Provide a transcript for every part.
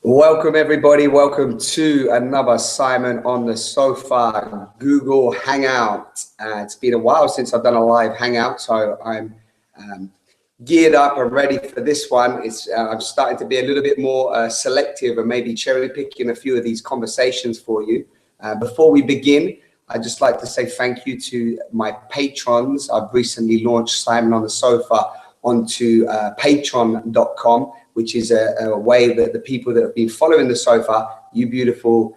Welcome everybody, welcome to another Simon on the Sofa Google Hangout. It's been a while since I've done a live hangout, so I'm geared up and ready for this one. I'm starting to be a little bit more selective and maybe cherry picking a few of these conversations for you. Before we begin, I'd just like to say thank you to my patrons. I've recently launched Simon on the Sofa onto patreon.com, which is a way that the people that have been following the Sofa, you beautiful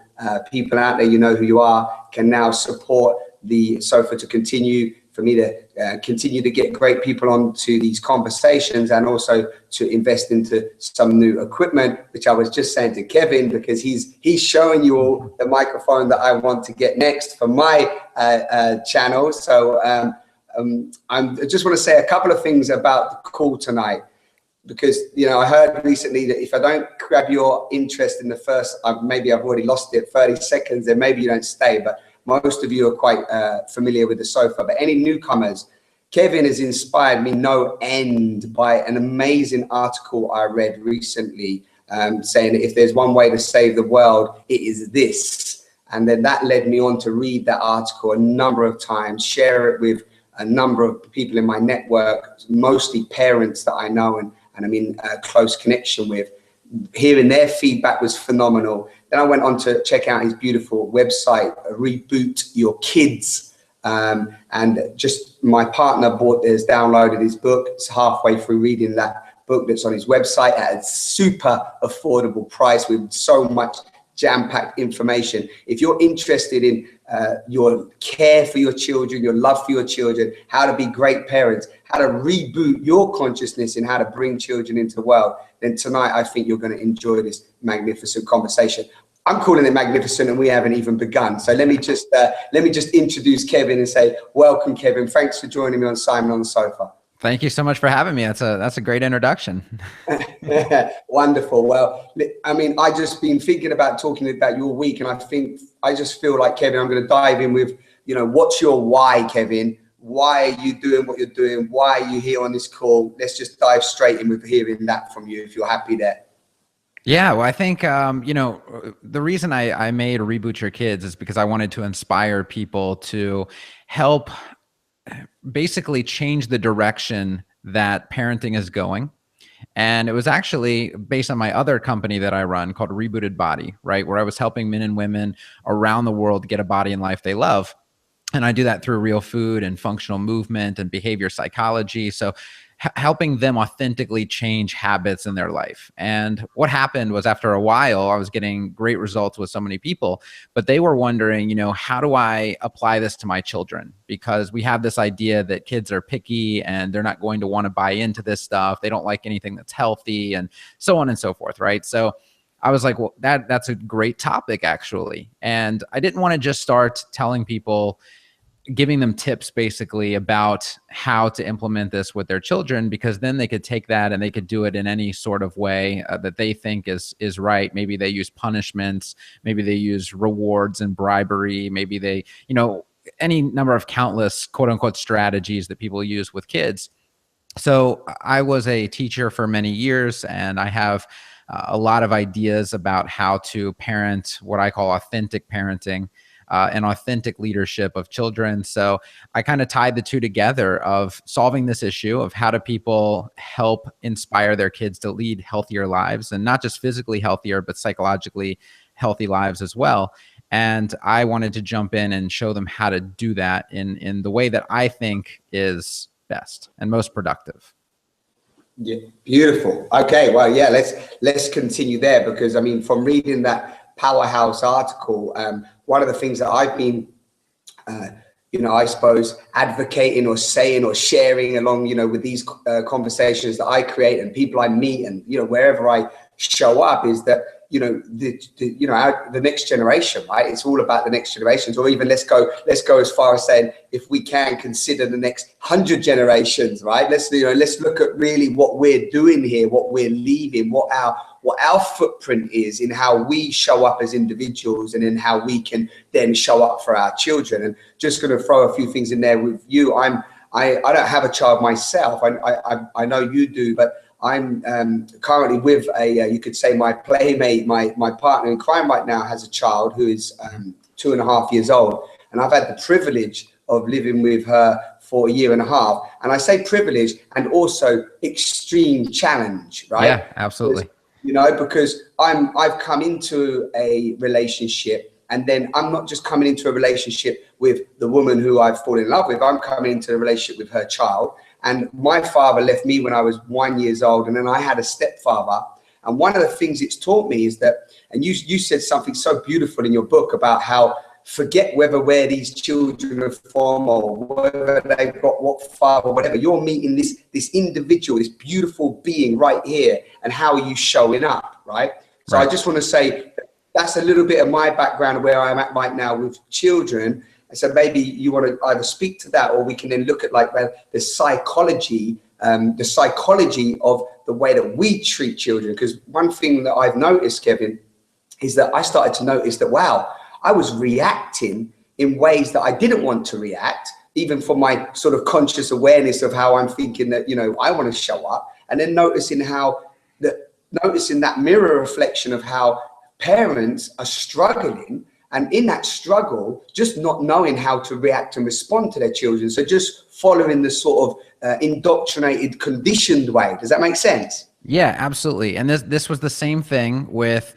people out there, you know who you are, can now support the Sofa to continue, for me to continue to get great people onto these conversations and also to invest into some new equipment, which I was just saying to Kevin, because he's showing you all the microphone that I want to get next for my channel. So I just want to say a couple of things about the call tonight. Because, I heard recently that if I don't grab your interest in the first, maybe I've already lost it, 30 seconds, then maybe you don't stay. But most of you are quite familiar with the Sofa. But any newcomers, Kevin has inspired me no end by an amazing article I read recently saying that if there's one way to save the world, it is this. And then that led me on to read that article a number of times, share it with a number of people in my network, mostly parents that I know and I'm in a close connection with. Hearing their feedback was phenomenal. Then I went on to check out his beautiful website, Reboot Your Kids. And just my partner downloaded his book. It's halfway through reading that book that's on his website at a super affordable price with so much jam-packed information. If you're interested in your care for your children, your love for your children, how to be great parents, how to reboot your consciousness and how to bring children into the world, then tonight I think you're going to enjoy this magnificent conversation. I'm calling it magnificent and we haven't even begun. So let me just introduce Kevin and say, welcome Kevin. Thanks for joining me on Simon on the Sofa. Thank you so much for having me. That's a great introduction. Wonderful. Well, I mean, I just been thinking about talking about your week, and I just feel like, Kevin, I'm going to dive in with, what's your why, Kevin? Why are you doing what you're doing? Why are you here on this call? Let's just dive straight in with hearing that from you, if you're happy there. Yeah, well, I think, the reason I made Reboot Your Kids is because I wanted to inspire people to help basically change the direction that parenting is going. And it was actually based on my other company that I run called Rebooted Body, right? Where I was helping men and women around the world get a body and life they love. And I do that through real food and functional movement and behavior psychology. So helping them authentically change habits in their life. And what happened was, after a while, I was getting great results with so many people, but they were wondering, how do I apply this to my children? Because we have this idea that kids are picky and they're not going to want to buy into this stuff. They don't like anything that's healthy and so on and so forth, right? So I was like, well, that's a great topic, actually. And I didn't want to just start telling people, giving them tips basically about how to implement this with their children, because then they could take that and they could do it in any sort of way that they think is right. Maybe they use punishments, maybe they use rewards and bribery, maybe they, any number of countless quote unquote strategies that people use with kids. So I was a teacher for many years, and I have a lot of ideas about how to parent what I call authentic parenting. And authentic leadership of children. So I kind of tied the two together of solving this issue of how do people help inspire their kids to lead healthier lives, and not just physically healthier, but psychologically healthy lives as well. And I wanted to jump in and show them how to do that in the way that I think is best and most productive. Yeah, beautiful. Okay, well, yeah, let's continue there, because I mean, from reading that powerhouse article, one of the things that I've been, I suppose, advocating or saying or sharing along, with these conversations that I create and people I meet and, wherever I show up, is that, the next generation, right? It's all about the next generations, or even let's go as far as saying, if we can consider the next 100 generations, right? Let's look at really what we're doing here, what we're leaving, what our footprint is in how we show up as individuals and in how we can then show up for our children. And just going to throw a few things in there with you. I don't have a child myself. I know you do, but I'm currently with you could say my playmate, my partner in crime right now has a child who is 2.5 years old. And I've had the privilege of living with her for 1.5 years. And I say privilege and also extreme challenge, right? Yeah, absolutely. Because, you know, because I've come into a relationship, and then I'm not just coming into a relationship with the woman who I've fallen in love with. I'm coming into a relationship with her child. And my father left me when I was 1 year old, and then I had a stepfather. And one of the things it's taught me is that, and you said something so beautiful in your book about how forget where these children are from or whether they've got what father or whatever. You're meeting this individual, this beautiful being right here, and how are you showing up, right? So I just want to say that's a little bit of my background where I'm at right now with children. And so maybe you want to either speak to that, or we can then look at like the psychology of the way that we treat children. Because one thing that I've noticed, Kevin, is that I started to notice that, wow, I was reacting in ways that I didn't want to react, even from my sort of conscious awareness of how I'm thinking that, you know, I want to show up, and then noticing that mirror reflection of how parents are struggling, and in that struggle, just not knowing how to react and respond to their children. So just following the sort of indoctrinated, conditioned way. Does that make sense? Yeah, absolutely. And this was the same thing with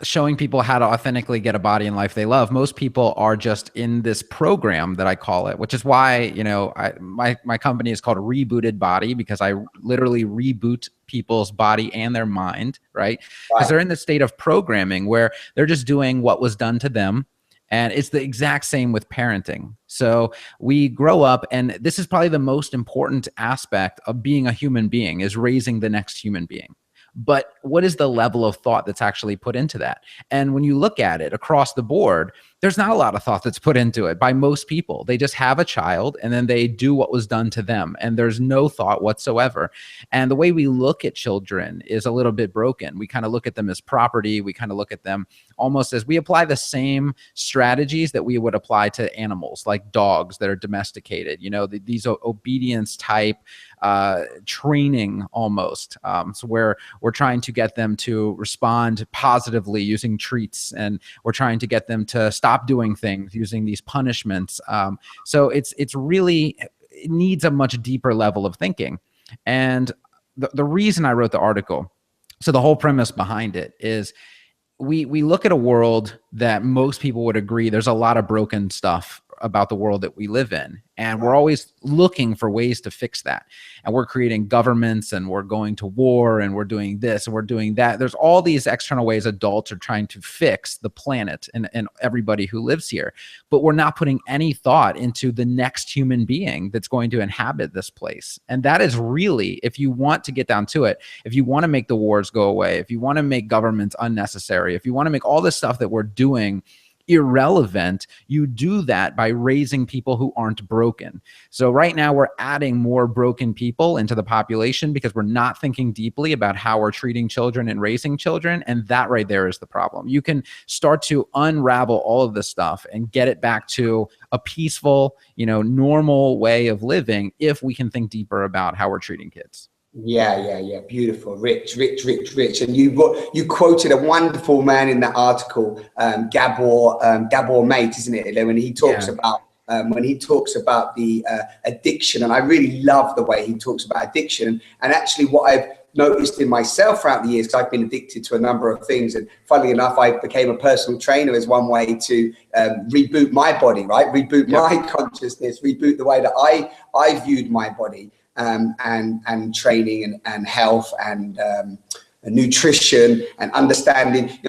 showing people how to authentically get a body and life they love. Most people are just in this program that I call it, which is why, you know, my company is called Rebooted Body, because I literally reboot people's body and their mind, right? Because they're in the state of programming where they're just doing what was done to them. And it's the exact same with parenting. So we grow up, and this is probably the most important aspect of being a human being, is raising the next human being. But what is the level of thought that's actually put into that? And when you look at it across the board, there's not a lot of thought that's put into it by most people. They just have a child and then they do what was done to them, and there's no thought whatsoever. And the way we look at children is a little bit broken. We kind of look at them as property. We kind of look at them almost as, we apply the same strategies that we would apply to animals, like dogs that are domesticated, you know, these obedience type training almost. So where we're trying to get them to respond positively using treats, and we're trying to get them to stop doing things using these punishments. So it's really, it needs a much deeper level of thinking. And the reason I wrote the article, so the whole premise behind it is, we look at a world that most people would agree there's a lot of broken stuff about the world that we live in. And we're always looking for ways to fix that. And we're creating governments, and we're going to war, and we're doing this, and we're doing that. There's all these external ways adults are trying to fix the planet and everybody who lives here. But we're not putting any thought into the next human being that's going to inhabit this place. And that is really, if you want to get down to it, if you want to make the wars go away, if you want to make governments unnecessary, if you want to make all this stuff that we're doing irrelevant, you do that by raising people who aren't broken. So right now we're adding more broken people into the population because we're not thinking deeply about how we're treating children and raising children. And that right there is the problem. You can start to unravel all of this stuff and get it back to a peaceful, you know, normal way of living if we can think deeper about how we're treating kids. Yeah. Beautiful. Rich. And you quoted a wonderful man in that article, Gabor Mate, isn't it? When he talks about the addiction, and I really love the way he talks about addiction. And actually, what I've noticed in myself throughout the years, because I've been addicted to a number of things, and funnily enough, I became a personal trainer as one way to reboot my body, right? Reboot my consciousness, reboot the way that I viewed my body. And training and health and nutrition, and understanding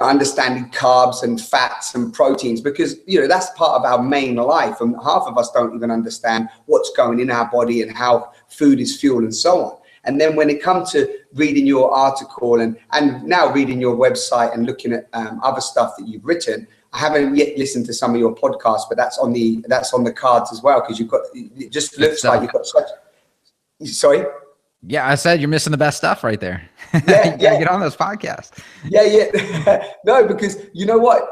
carbs and fats and proteins, because, you know, that's part of our main life, and half of us don't even understand what's going in our body and how food is fuel and so on. And then when it comes to reading your article and now reading your website and looking at other stuff that you've written, I haven't yet listened to some of your podcasts, but that's on the cards as well, because it just looks like you've got such. Sorry? Yeah, I said you're missing the best stuff right there. Yeah, get on those podcasts. Yeah. No, because you know what?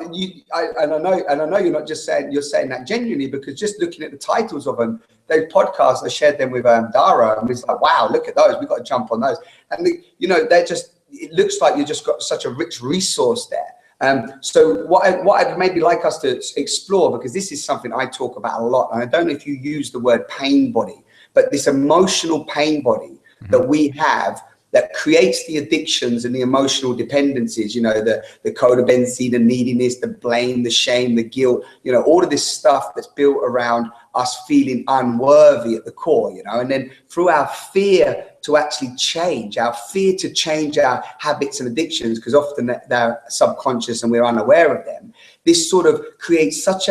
I know you're not just saying, you're saying that genuinely, because just looking at the titles of them, podcasts, I shared them with DARA, and it's like, wow, look at those. We've got to jump on those. And they're just, it looks like you've just got such a rich resource there. So what I'd maybe like us to explore, because this is something I talk about a lot, and I don't know if you use the word pain body, but this emotional pain body that we have that creates the addictions and the emotional dependencies, the codependency, the neediness, the blame, the shame, the guilt, all of this stuff that's built around us feeling unworthy at the core, and then through our fear to actually change, our habits and addictions, because often they're subconscious and we're unaware of them. This sort of creates such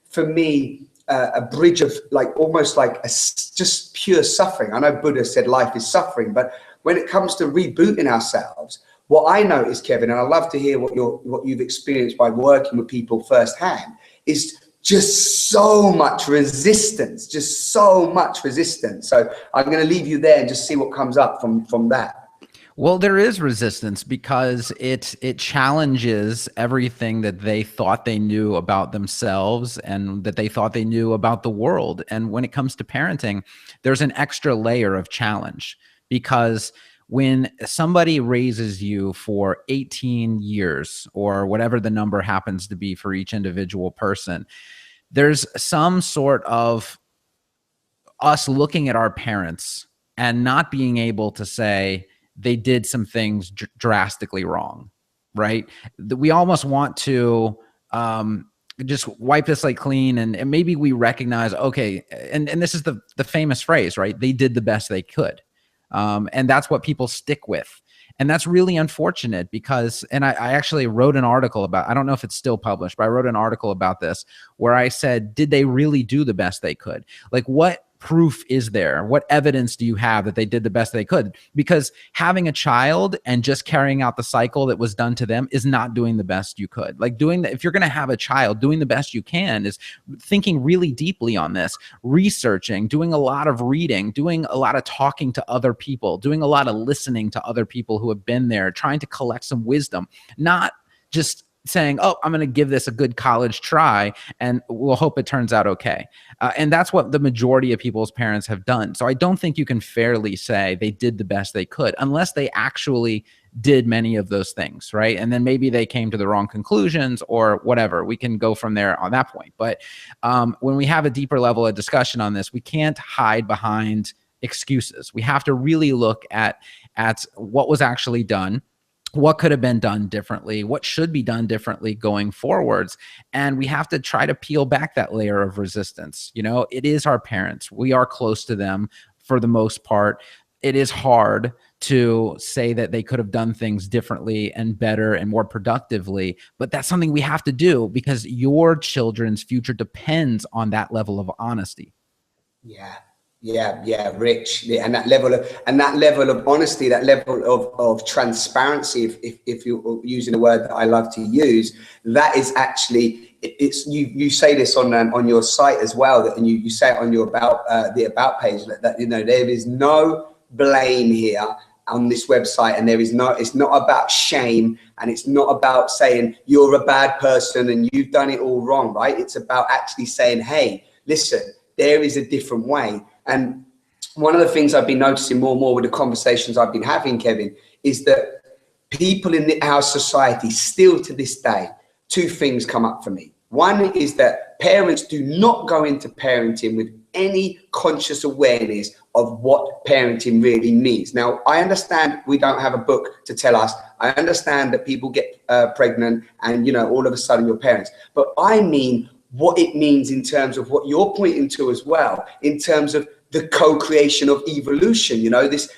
for me, a bridge of almost like just pure suffering. I know Buddha said life is suffering, but when it comes to rebooting ourselves, what I noticed, Kevin, and I'd love to hear what you've experienced by working with people firsthand, is just so much resistance. So I'm going to leave you there and just see what comes up from that. Well, there is resistance because it challenges everything that they thought they knew about themselves and that they thought they knew about the world. And when it comes to parenting, there's an extra layer of challenge, because when somebody raises you for 18 years or whatever the number happens to be for each individual person, there's some sort of us looking at our parents and not being able to say they did some things drastically wrong, right? We almost want to just wipe this slate clean, and maybe we recognize, okay, and this is the famous phrase, right? They did the best they could. And that's what people stick with. And that's really unfortunate because, and I actually wrote an article about, I don't know if it's still published, but I wrote an article about this where I said, did they really do the best they could? Like, what proof is there? What evidence do you have that they did the best they could? Because having a child and just carrying out the cycle that was done to them is not doing the best you could. Like if you're going to have a child, doing the best you can is thinking really deeply on this, researching, doing a lot of reading, doing a lot of talking to other people, doing a lot of listening to other people who have been there, trying to collect some wisdom, not just saying, oh, I'm going to give this a good college try and we'll hope it turns out okay. And that's what the majority of people's parents have done. So I don't think you can fairly say they did the best they could unless they actually did many of those things, right? And then maybe they came to the wrong conclusions or whatever. We can go from there on that point. But when we have a deeper level of discussion on this, we can't hide behind excuses. We have to really look at what was actually done, what could have been done differently, what should be done differently going forwards. And we have to try to peel back that layer of resistance. It is our parents. We are close to them for the most part. It is hard to say that they could have done things differently and better and more productively, but that's something we have to do because your children's future depends on that level of honesty. Yeah, Rich. Yeah, and that level of honesty, that level of transparency, if you're using a word that I love to use, that is actually, it's you say this on your site as well, and you say it on your about page, that there is no blame here on this website, and it's not about shame, and it's not about saying you're a bad person and you've done it all wrong, right? It's about actually saying, hey, listen, there is a different way. And one of the things I've been noticing more and more with the conversations I've been having, Kevin, is that people in our society still to this day, two things come up for me. One is that parents do not go into parenting with any conscious awareness of what parenting really means. Now, I understand we don't have a book to tell us. I understand that people get pregnant and, all of a sudden you're parents. But I mean what it means in terms of what you're pointing to as well, in terms of the co-creation of evolution,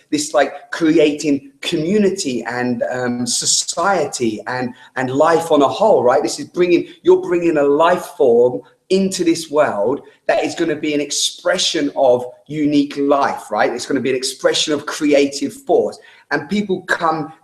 this like creating community and society and life on a whole, right? This is you're bringing a life form into this world that is going to be an expression of unique life, right? It's going to be an expression of creative force. And people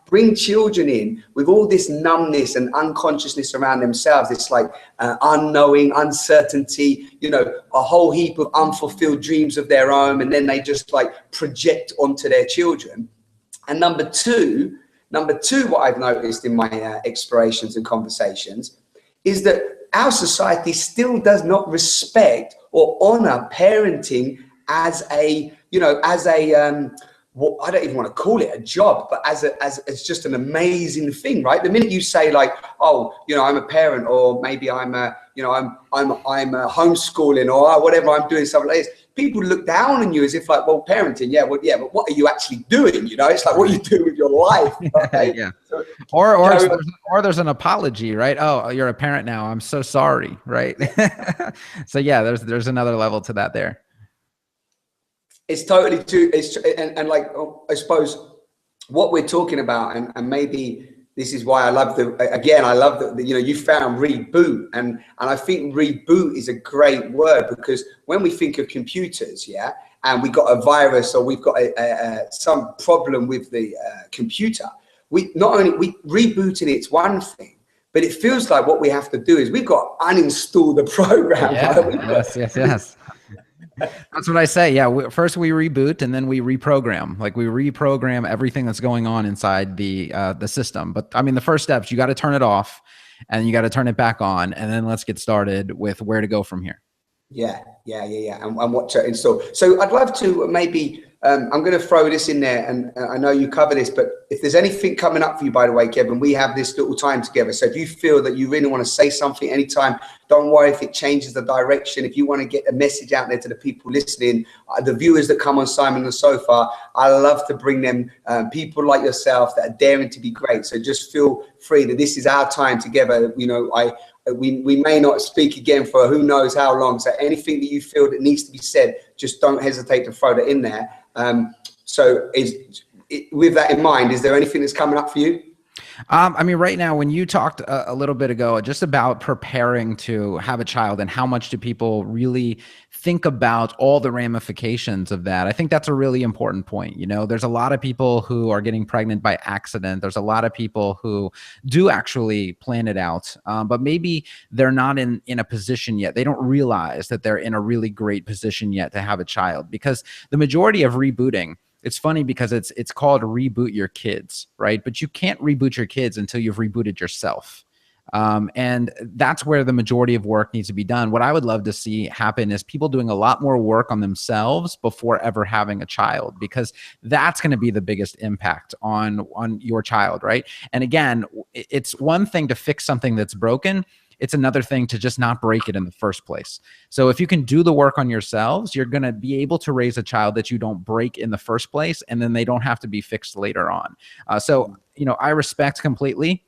bring children in with all this numbness and unconsciousness around themselves. It's like unknowing, uncertainty, a whole heap of unfulfilled dreams of their own. And then they just like project onto their children. And number two, what I've noticed in my explorations and conversations is that our society still does not respect or honor parenting as a, well, I don't even want to call it a job, but as it's just an amazing thing, right? The minute you say like, oh, I'm a parent, or maybe I'm homeschooling, or whatever, I'm doing something like this, people look down on you as if like, well, parenting, but what are you actually doing? It's like, what are you doing with your life? Right? Yeah. So, or there's an apology, right? Oh, you're a parent now, I'm so sorry, right? So yeah, there's another level to that there. It's totally true. And like, I suppose what we're talking about, and maybe this is why I love that, you found reboot. And I think reboot is a great word, because when we think of computers, and we got a virus, or we've got some problem with the computer, we rebooting it's one thing, but it feels like what we have to do is we've got to uninstall the program. Yeah, right? Yes. That's what I say. Yeah. First we reboot, and then we reprogram. Like, we reprogram everything that's going on inside the system. But I mean, the first steps, you got to turn it off, and you got to turn it back on, and then let's get started with where to go from here. Yeah. And what to install. So I'd love to maybe, I'm going to throw this in there, and I know you cover this, but if there's anything coming up for you, by the way, Kevin, we have this little time together. So if you feel that you really want to say something anytime, don't worry if it changes the direction. If you want to get a message out there to the people listening, the viewers that come on Simon the Sofa, I love to bring them people like yourself that are daring to be great. So just feel free that this is our time together. We may not speak again for who knows how long. So anything that you feel that needs to be said, just don't hesitate to throw that in there. With that in mind, is there anything that's coming up for you? I mean, right now, when you talked a little bit ago just about preparing to have a child, and how much do people really think about all the ramifications of that, I think that's a really important point. There's a lot of people who are getting pregnant by accident. There's a lot of people who do actually plan it out, but maybe they're not in a position yet. They don't realize that they're in a really great position yet to have a child, because the majority of rebooting, it's funny because it's called Reboot Your Kids, right? But you can't reboot your kids until you've rebooted yourself. And that's where the majority of work needs to be done. What I would love to see happen is people doing a lot more work on themselves before ever having a child, because that's going to be the biggest impact on your child, right? And again, it's one thing to fix something that's broken. It's another thing to just not break it in the first place. So if you can do the work on yourselves, you're going to be able to raise a child that you don't break in the first place, and then they don't have to be fixed later on. So I respect completely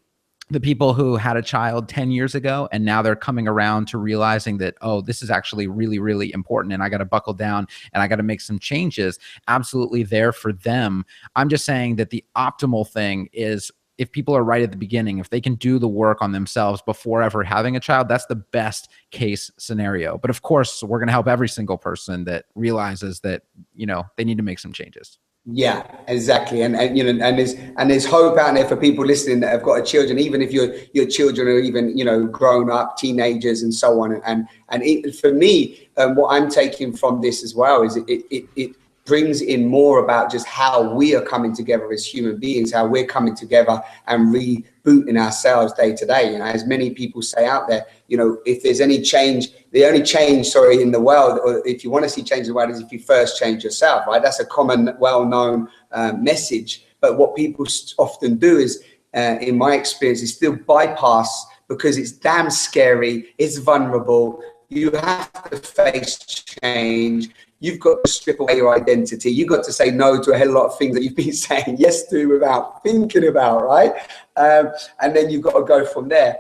the people who had a child 10 years ago, and now they're coming around to realizing that, oh, this is actually really, really important, and I got to buckle down and I got to make some changes. Absolutely there for them. I'm just saying that the optimal thing is, if people are right at the beginning, if they can do the work on themselves before ever having a child, that's the best case scenario. But of course, we're going to help every single person that realizes that, they need to make some changes. Yeah, exactly. And there's hope out there for people listening that have got children, even if your children are even, grown up, teenagers and so on. And for me, what I'm taking from this as well is it brings in more about just how we are coming together as human beings, how we're coming together and rebooting ourselves day to day. As many people say out there, if there's any change, the only change, in the world, or if you want to see change in the world, is if you first change yourself, right? That's a common, well-known message. But what people often do is, in my experience, is still bypass, because it's damn scary, it's vulnerable. You have to face change. You've got to strip away your identity. You've got to say no to a hell of a lot of things that you've been saying yes to without thinking about, right? And then you've got to go from there.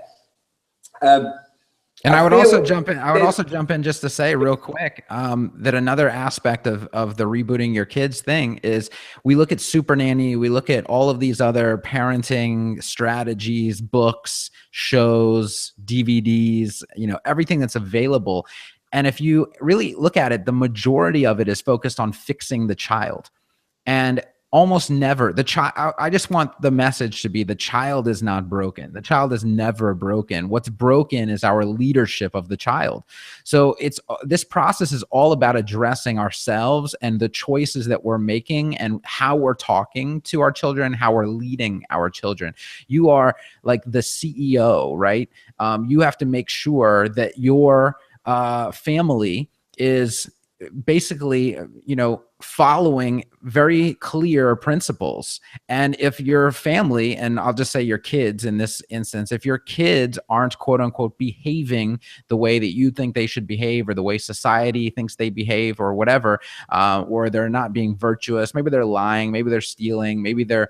And I would also jump in. I would also jump in just to say real quick that another aspect of the rebooting your kids thing is, we look at Super Nanny, we look at all of these other parenting strategies, books, shows, DVDs, everything that's available. And if you really look at it, the majority of it is focused on fixing the child. And almost never, I just want the message to be, the child is not broken. The child is never broken. What's broken is our leadership of the child. So this process is all about addressing ourselves and the choices that we're making and how we're talking to our children, how we're leading our children. You are like the CEO, right? You have to make sure that your family is basically, following very clear principles. And if your family, and I'll just say your kids in this instance, if your kids aren't quote unquote behaving the way that you think they should behave, or the way society thinks they behave, or whatever, or they're not being virtuous, maybe they're lying, maybe they're stealing, maybe they're,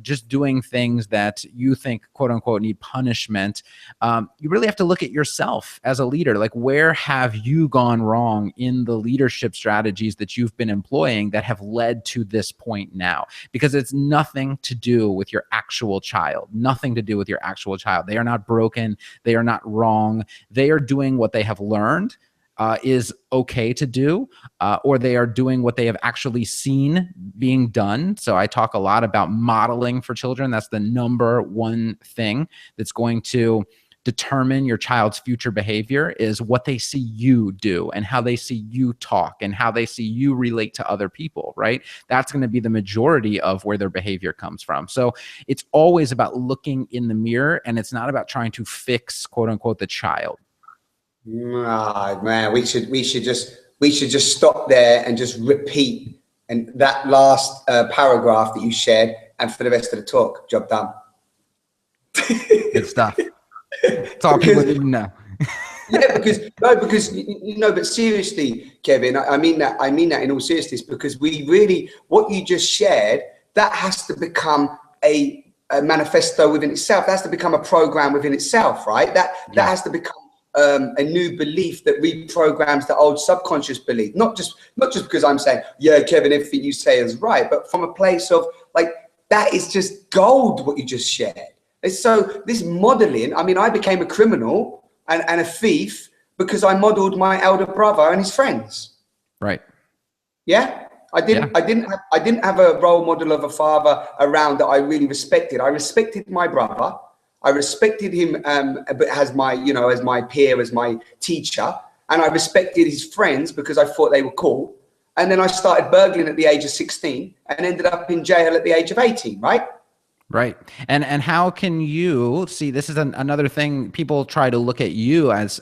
just doing things that you think quote unquote need punishment, you really have to look at yourself as a leader. Like, where have you gone wrong in the leadership strategies that you've been employing that have led to this point now? Because it's nothing to do with your actual child, nothing to do with your actual child. They are not broken. They are not wrong. They are doing what they have learned is okay to do, or they are doing what they have actually seen being done. So I talk a lot about modeling for children. That's the number one thing that's going to determine your child's future behavior, is what they see you do and how they see you talk and how they see you relate to other people, right? That's going to be the majority of where their behavior comes from. So it's always about looking in the mirror, and it's not about trying to fix, quote unquote, the child. Man, we should just stop there and just repeat and that last paragraph that you shared, and for the rest of the talk, job done. Good stuff. It's all people need to know. Yeah, but seriously, Kevin, I mean that in all seriousness, because what you just shared, that has to become a manifesto within itself. That has to become a program within itself, right? That has to become a new belief that reprograms the old subconscious belief. Not just because I'm saying, yeah, Kevin, everything you say is right, but from a place of like, that is just gold, what you just shared. So this modeling, I mean, I became a criminal and a thief because I modeled my elder brother and his friends. Right. Yeah. I didn't have a role model of a father around that I really respected. I respected my brother. I respected him but as my peer, as my teacher. And I respected his friends because I thought they were cool. And then I started burgling at the age of 16 and ended up in jail at the age of 18, right? Right. And how can you see, this is another thing, people try to look at you as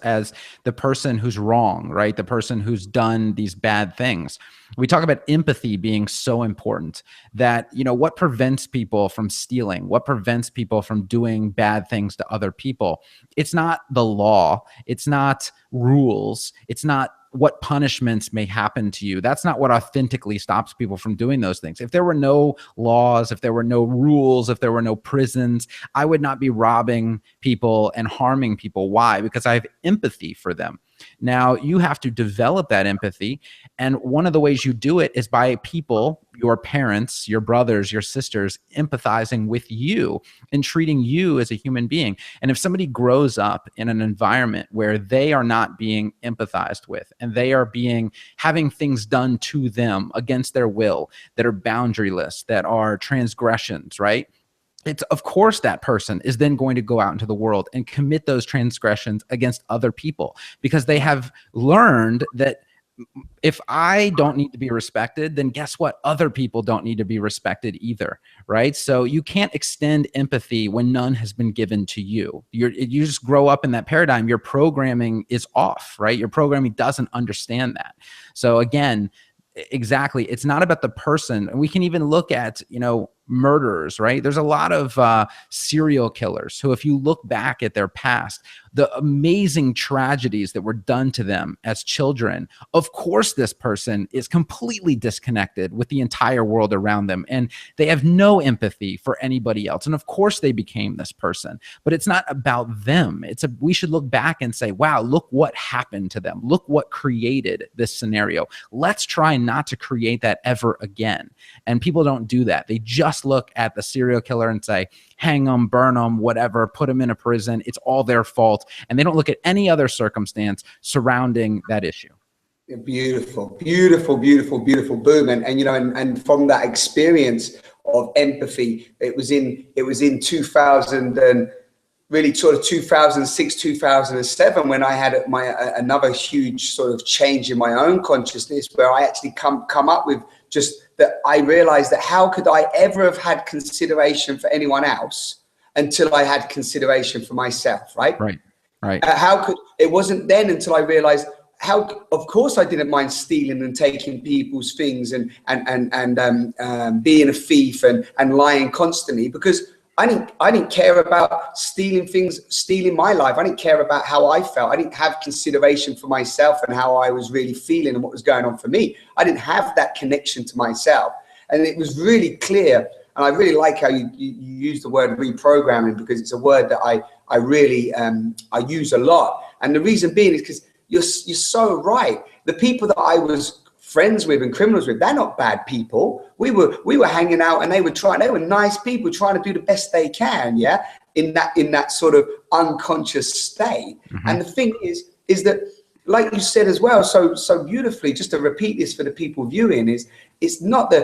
the person who's wrong, right? The person who's done these bad things. We talk about empathy being so important, that, what prevents people from stealing? What prevents people from doing bad things to other people? It's not the law. It's not rules. It's not what punishments may happen to you. That's not what authentically stops people from doing those things. If there were no laws, if there were no rules, if there were no prisons, I would not be robbing people and harming people. Why? Because I have empathy for them. Now, you have to develop that empathy. And one of the ways you do it is by people, your parents, your brothers, your sisters, empathizing with you and treating you as a human being. And if somebody grows up in an environment where they are not being empathized with, and they are having things done to them against their will, that are boundaryless, that are transgressions, right? It's, of course, that person is then going to go out into the world and commit those transgressions against other people, because they have learned that if I don't need to be respected, then guess what? Other people don't need to be respected either, right? So you can't extend empathy when none has been given to you. You just grow up in that paradigm. Your programming is off, right? Your programming doesn't understand that. So again, exactly, it's not about the person. And we can even look at, murderers, right? There's a lot of serial killers who, if you look back at their past, the amazing tragedies that were done to them as children, of course, this person is completely disconnected with the entire world around them, and they have no empathy for anybody else. And of course, they became this person, but it's not about them. We should look back and say, wow, look what happened to them. Look what created this scenario. Let's try not to create that ever again. And people don't do that. They just look at the serial killer and say, hang them, burn them, whatever, put them in a prison. It's all their fault. And they don't look at any other circumstance surrounding that issue. Beautiful, beautiful, beautiful, beautiful. Boom. And from that experience of empathy, it was in 2000 and really sort of 2006, 2007, when I had another huge sort of change in my own consciousness, where I actually come up with just that. I realized that how could I ever have had consideration for anyone else until I had consideration for myself, right? Right. It wasn't then until I realized of course I didn't mind stealing and taking people's things and being a thief and lying constantly, because I didn't care about stealing things, stealing my life. I didn't care about how I felt. I didn't have consideration for myself and how I was really feeling and what was going on for me. I didn't have that connection to myself. And it was really clear. And I really like how you use the word reprogramming, because it's a word that I really I use a lot. And the reason being is because you're so right. The people that I was friends with and criminals with, they're not bad people. We were hanging out, and they were nice people trying to do the best they can, yeah, in that sort of unconscious state. Mm-hmm. And the thing is that, like you said as well, so beautifully, just to repeat this for the people viewing, is it's not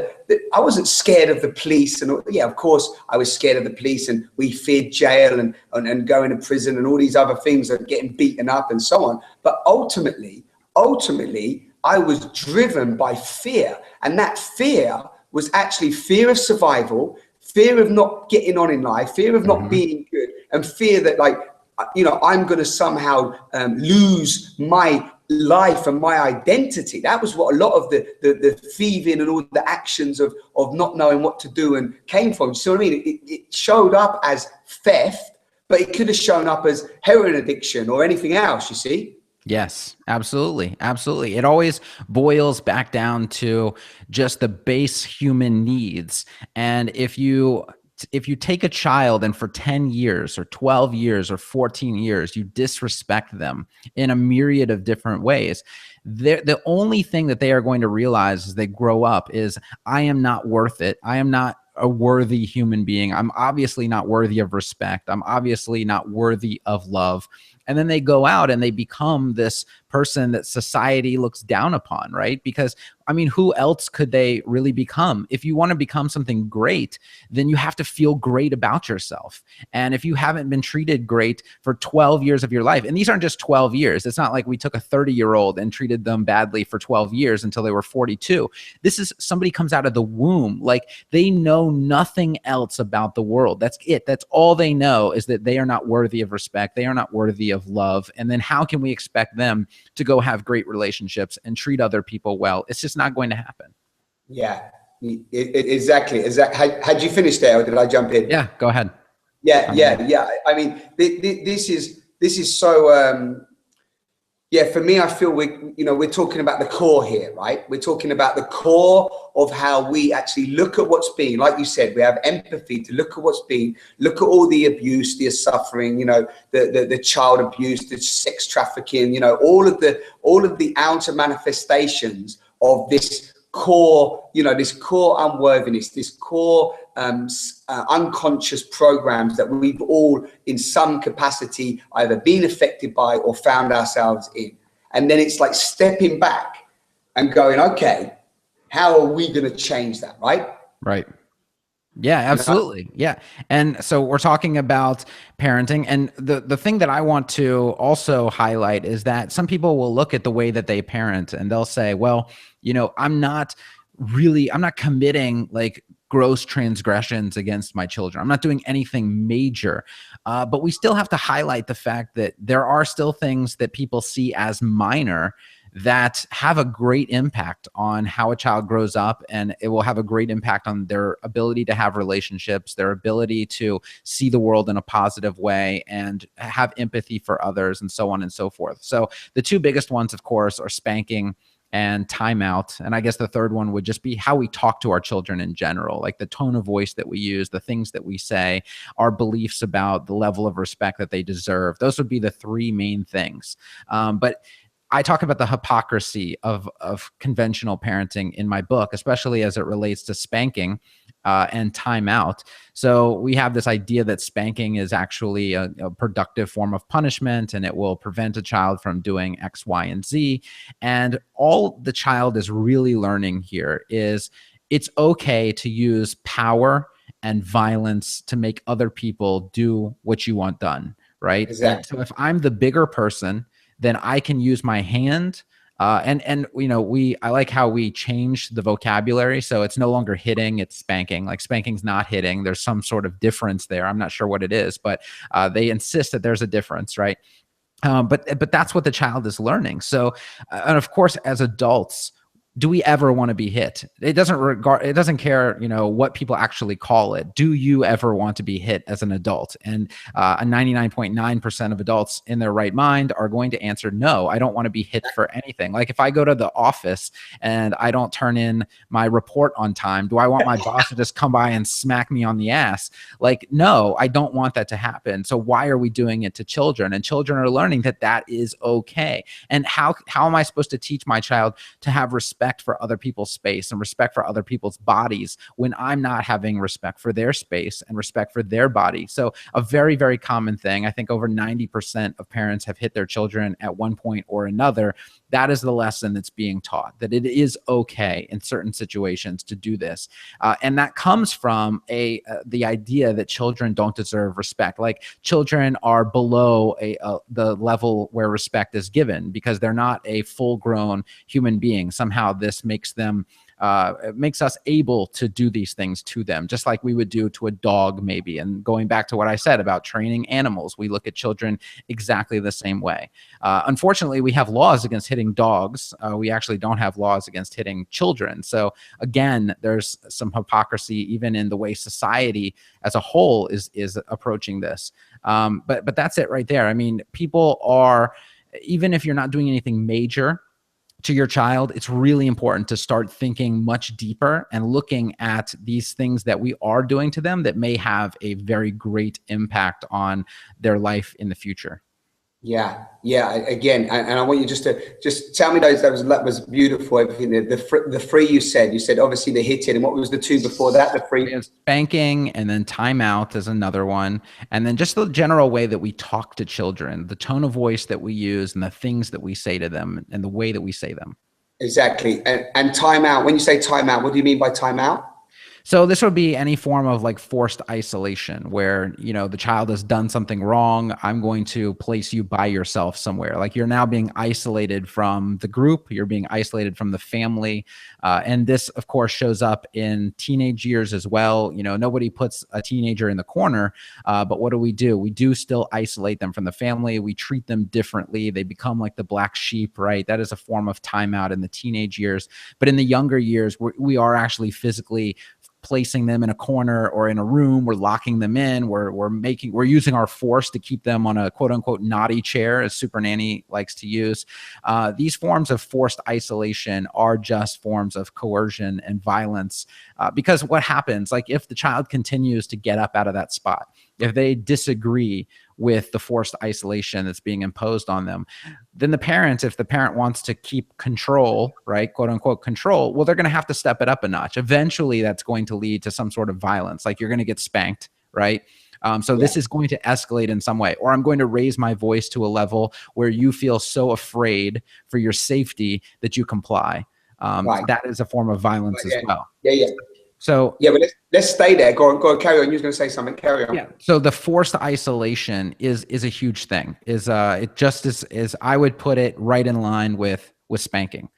I wasn't scared of the police, and yeah, of course I was scared of the police, and we feared jail and going to prison and all these other things, and getting beaten up and so on. But ultimately, I was driven by fear, and that fear was actually fear of survival, fear of not getting on in life, fear of not mm-hmm. being good, and fear that, like, you know, I'm going to somehow lose my life and my identity. That was what a lot of the thieving and all the actions of not knowing what to do and came from. So I mean, it showed up as theft, but it could have shown up as heroin addiction or anything else, you see? Yes, absolutely. Absolutely. It always boils back down to just the base human needs. And if you take a child and for 10 years or 12 years or 14 years, you disrespect them in a myriad of different ways, the only thing that they are going to realize as they grow up is, I am not worth it. I am not a worthy human being. I'm obviously not worthy of respect. I'm obviously not worthy of love. And then they go out and they become this person that society looks down upon, right? Because, I mean, who else could they really become? If you want to become something great, then you have to feel great about yourself. And if you haven't been treated great for 12 years of your life, and these aren't just 12 years, it's not like we took a 30-year-old and treated them badly for 12 years until they were 42. This is somebody comes out of the womb, like they know nothing else about the world. That's it. That's all they know, is that they are not worthy of respect. They are not worthy of love. And then how can we expect them to go have great relationships and treat other people well? It's just not going to happen. Yeah, exactly. Had you finished there, or did I jump in? Yeah, go ahead. Yeah. I mean, this is so. Yeah, for me, I feel we're talking about the core here, right? We're talking about the core of how we actually look at what's been. Like you said, we have empathy to look at what's been, look at all the abuse, the suffering, you know, the child abuse, the sex trafficking, you know, all of the outer manifestations of this core, you know, this core unworthiness, this core unconscious programs that we've all in some capacity either been affected by or found ourselves in. And then it's like stepping back and going, okay, how are we going to change that? Right. Yeah, absolutely. Yeah. And so we're talking about parenting. And the thing that I want to also highlight is that some people will look at the way that they parent and they'll say, well, you know, I'm not committing like gross transgressions against my children. I'm not doing anything major. But we still have to highlight the fact that there are still things that people see as minor that have a great impact on how a child grows up, and it will have a great impact on their ability to have relationships, their ability to see the world in a positive way and have empathy for others, and so on and so forth. So the two biggest ones, of course, are spanking and timeout. And I guess the third one would just be how we talk to our children in general, like the tone of voice that we use, the things that we say, our beliefs about the level of respect that they deserve. Those would be the three main things. But I talk about the hypocrisy of conventional parenting in my book, especially as it relates to spanking and timeout. So we have this idea that spanking is actually a productive form of punishment, and it will prevent a child from doing X, Y, and Z. And all the child is really learning here is it's okay to use power and violence to make other people do what you want done, right? Exactly. So if I'm the bigger person, then I can use my hand. And you know, I like how we changed the vocabulary. So it's no longer hitting, it's spanking. Like spanking's not hitting. There's some sort of difference there. I'm not sure what it is, but they insist that there's a difference, right? But that's what the child is learning. So, and of course, as adults, do we ever want to be hit? It doesn't care, what people actually call it. Do you ever want to be hit as an adult? And a 99.9% of adults in their right mind are going to answer, no, I don't want to be hit for anything. Like if I go to the office and I don't turn in my report on time, do I want my boss to just come by and smack me on the ass? Like, no, I don't want that to happen. So why are we doing it to children? And children are learning that that is okay. And how am I supposed to teach my child to have respect for other people's space and respect for other people's bodies when I'm not having respect for their space and respect for their body? So a very, very common thing. I think over 90% of parents have hit their children at one point or another. That is the lesson that's being taught, that it is okay in certain situations to do this. And that comes from the idea that children don't deserve respect. Like children are below the level where respect is given because they're not a full-grown human being. Somehow this makes them it makes us able to do these things to them, just like we would do to a dog maybe. And going back to what I said about training animals, we look at children exactly the same way. Unfortunately, we have laws against hitting dogs. We actually don't have laws against hitting children. So again, there's some hypocrisy even in the way society as a whole is approaching this. But that's it right there. I mean, people are, even if you're not doing anything major to your child, it's really important to start thinking much deeper and looking at these things that we are doing to them that may have a very great impact on their life in the future. Yeah. Again, and I want you just tell me that was beautiful. Everything, the three you said obviously the hitting, and what was the two before that? The three. Spanking, and then timeout is another one, and then just the general way that we talk to children, the tone of voice that we use, and the things that we say to them, and the way that we say them. Exactly. And timeout. When you say timeout, what do you mean by timeout? So this would be any form of like forced isolation where, the child has done something wrong. I'm going to place you by yourself somewhere. Like you're now being isolated from the group. You're being isolated from the family. And this, of course, shows up in teenage years as well. Nobody puts a teenager in the corner. But what do? We do still isolate them from the family. We treat them differently. They become like the black sheep, right? That is a form of timeout in the teenage years. But in the younger years, we are actually physically placing them in a corner or in a room. We're locking them in. We're using our force to keep them on a quote unquote naughty chair, as Super Nanny likes to use. These forms of forced isolation are just forms of coercion and violence. Because what happens, like if the child continues to get up out of that spot, if they disagree with the forced isolation that's being imposed on them, then if the parent wants to keep control, right, quote unquote control, well, they're going to have to step it up a notch. Eventually, that's going to lead to some sort of violence, like you're going to get spanked, right? This is going to escalate in some way, or I'm going to raise my voice to a level where you feel so afraid for your safety that you comply. Right. That is a form of violence as well. Yeah. So but let's stay there. Go on, carry on. You were going to say something. Carry on. Yeah. So the forced isolation is a huge thing. It just is I would put it right in line with spanking,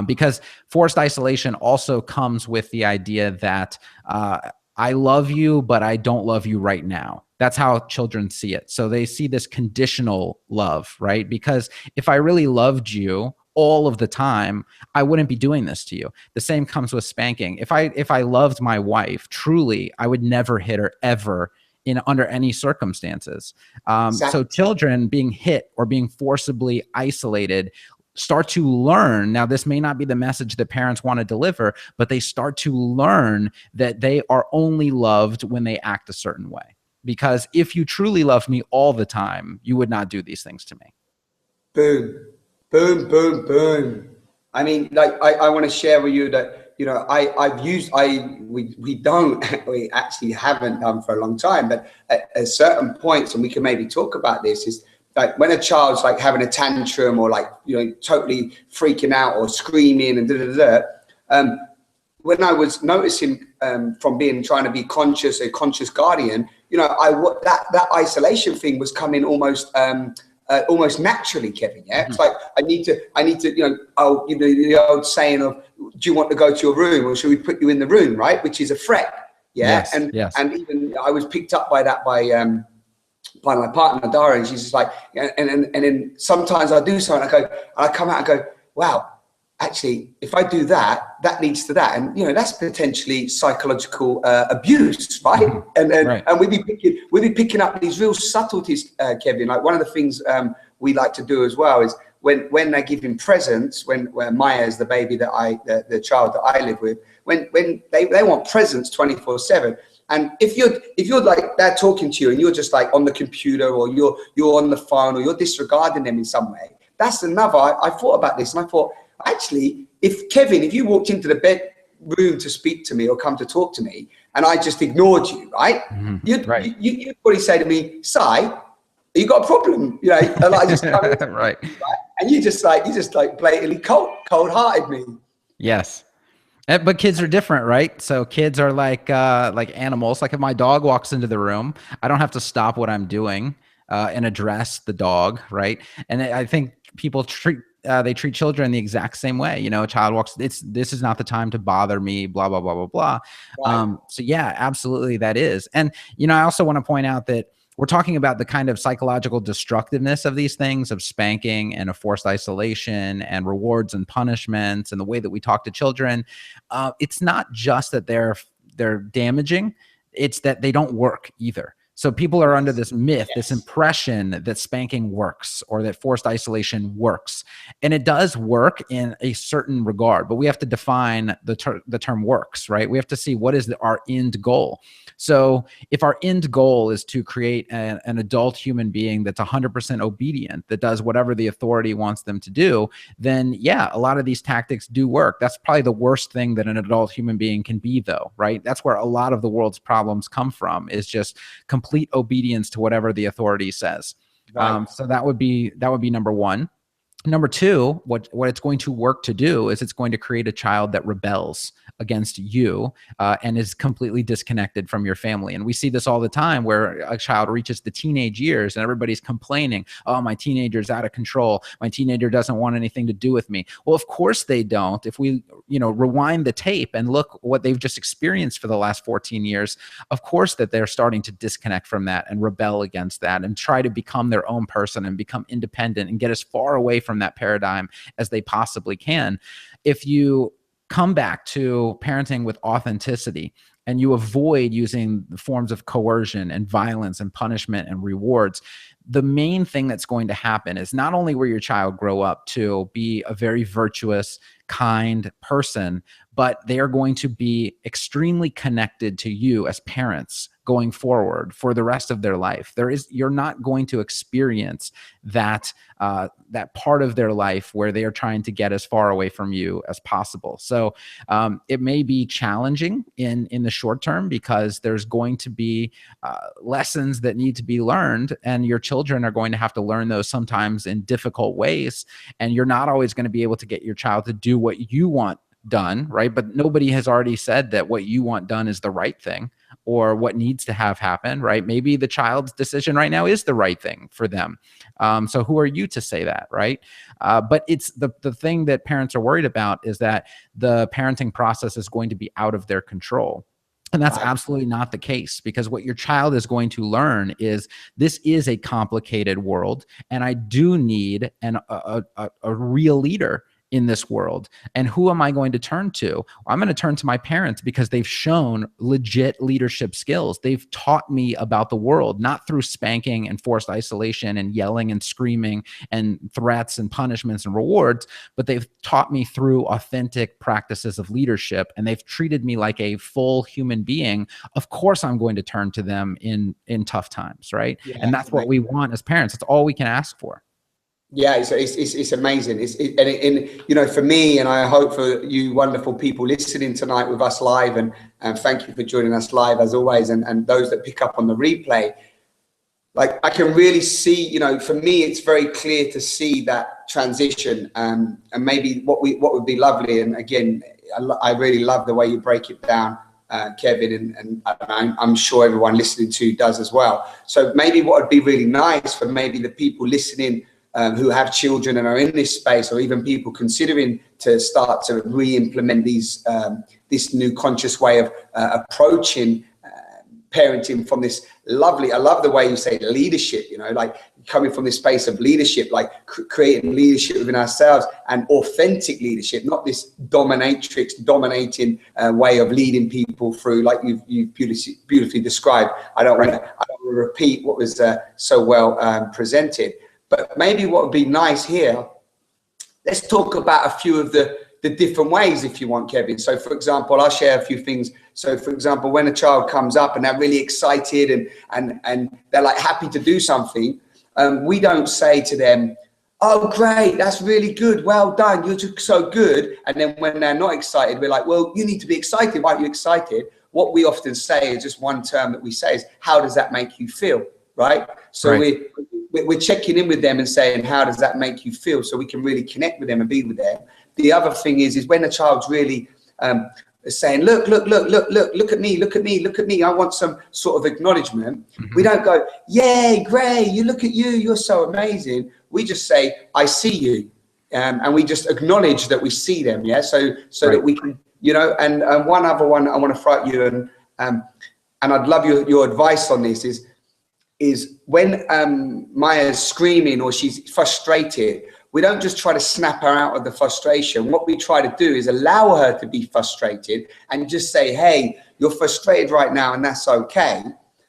because forced isolation also comes with the idea that I love you, but I don't love you right now. That's how children see it. So they see this conditional love, right? Because if I really loved you all of the time, I wouldn't be doing this to you. The same comes with spanking. If I loved my wife truly, I would never hit her ever under any circumstances. Exactly. So children being hit or being forcibly isolated start to learn. Now, this may not be the message that parents want to deliver, but they start to learn that they are only loved when they act a certain way. Because if you truly loved me all the time, you would not do these things to me. Boom. Boom, boom, boom. I mean, like, I want to share with you that, we actually haven't done for a long time, but at certain points, and we can maybe talk about this, is like when a child's like having a tantrum or like, totally freaking out or screaming and when I was noticing from trying to be a conscious guardian, that isolation thing was coming almost naturally, Kevin. Yeah, it's like I need to, the old saying of, do you want to go to your room or should we put you in the room, right? Which is a threat. Yeah, yes. And even I was picked up by that by by my partner Dara, and she's just like, and then sometimes I do something, I come out and go, wow, actually, if I do that, that leads to that, and that's potentially psychological abuse, right? And we'd be picking up these real subtleties, Kevin. Like one of the things we like to do as well is when they give him presents, when Maya is the baby that the child that I live with, when they want presents 24/7. And if you're like they're talking to you and you're just like on the computer or you're on the phone or you're disregarding them in some way, that's another. I thought about this and I thought, actually, if you walked into the bedroom to speak to me or come to talk to me and I just ignored you, right? Mm-hmm. You'd probably say to me, Si, you got a problem, and I just come in, right? And you just blatantly cold-hearted me. Yes. But kids are different, right? So kids are like animals. Like if my dog walks into the room, I don't have to stop what I'm doing and address the dog, right? And I think people treat children the exact same way. A child walks, this is not the time to bother me, blah, blah, blah, blah, blah. Right. So yeah, absolutely that is. And, I also want to point out that we're talking about the kind of psychological destructiveness of these things, of spanking and of forced isolation and rewards and punishments and the way that we talk to children. It's not just that they're damaging, it's that they don't work either. So people are under this myth, this impression that spanking works or that forced isolation works. And it does work in a certain regard, but we have to define the term works, right? We have to see what is our end goal. So if our end goal is to create an adult human being that's 100% obedient, that does whatever the authority wants them to do, then yeah, a lot of these tactics do work. That's probably the worst thing that an adult human being can be though, right? That's where a lot of the world's problems come from, is just complete obedience to whatever the authority says. Right. So that would be number one. Number two, what it's going to work to do is it's going to create a child that rebels against you and is completely disconnected from your family. And we see this all the time where a child reaches the teenage years and everybody's complaining, oh, my teenager's out of control. My teenager doesn't want anything to do with me. Well, of course they don't. If we, rewind the tape and look what they've just experienced for the last 14 years, of course that they're starting to disconnect from that and rebel against that and try to become their own person and become independent and get as far away from that paradigm as they possibly can. If you come back to parenting with authenticity and you avoid using the forms of coercion and violence and punishment and rewards, the main thing that's going to happen is not only will your child grow up to be a very virtuous, kind person, but they are going to be extremely connected to you as parents going forward for the rest of their life. You're not going to experience that part of their life where they are trying to get as far away from you as possible. So it may be challenging in the short term because there's going to be lessons that need to be learned, and your children are going to have to learn those sometimes in difficult ways. And you're not always going to be able to get your child to do what you want done, right? But nobody has already said that what you want done is the right thing or what needs to have happen, right? Maybe the child's decision right now is the right thing for them. So who are you to say that, right? But it's the thing that parents are worried about is that the parenting process is going to be out of their control. And that's absolutely not the case, because what your child is going to learn is this is a complicated world, and I do need a real leader in this world. And who am I going to turn to? Well, I'm going to turn to my parents because they've shown legit leadership skills. They've taught me about the world, not through spanking and forced isolation and yelling and screaming and threats and punishments and rewards, but they've taught me through authentic practices of leadership, and they've treated me like a full human being. Of course, I'm going to turn to them in tough times, right? Yeah, and that's what we want as parents. It's all we can ask for. Yeah, it's amazing. And for me, and I hope for you wonderful people listening tonight with us live, and thank you for joining us live as always, and those that pick up on the replay, like I can really see, for me, it's very clear to see that transition, and maybe what would be lovely. And again, I really love the way you break it down, Kevin, and I'm sure everyone listening to does as well. So maybe what would be really nice for maybe the people listening who have children and are in this space, or even people considering to start to re-implement this new conscious way of approaching parenting from this lovely, I love the way you say leadership, you know, like coming from this space of leadership, like creating leadership within ourselves and authentic leadership, not this dominating way of leading people through, like you've beautifully described. I don't want to repeat what was so well presented, but maybe what would be nice here, let's talk about a few of the different ways, if you want, Kevin. So for example, I'll share a few things. So for example, when a child comes up and they're really excited and they're like happy to do something, we don't say to them, oh, great, that's really good, well done, you're just so good. And then when they're not excited, we're like, well, you need to be excited. Why are you excited? What we often say is just one term that we say is, how does that make you feel, right? So right. We're checking in with them and saying, how does that make you feel? So we can really connect with them and be with them. The other thing is when the child's really saying, look at me, I want some sort of acknowledgement. We don't go, yay, great, you look at you, you're so amazing. We just say, I see you. And we just acknowledge that we see them, yeah? So that we can, you know, and one other one I want to throw at you, and I'd love your advice on this is when Maya's screaming or she's frustrated, we don't just try to snap her out of the frustration. What we try to do is allow her to be frustrated and just say, hey, you're frustrated right now and that's okay.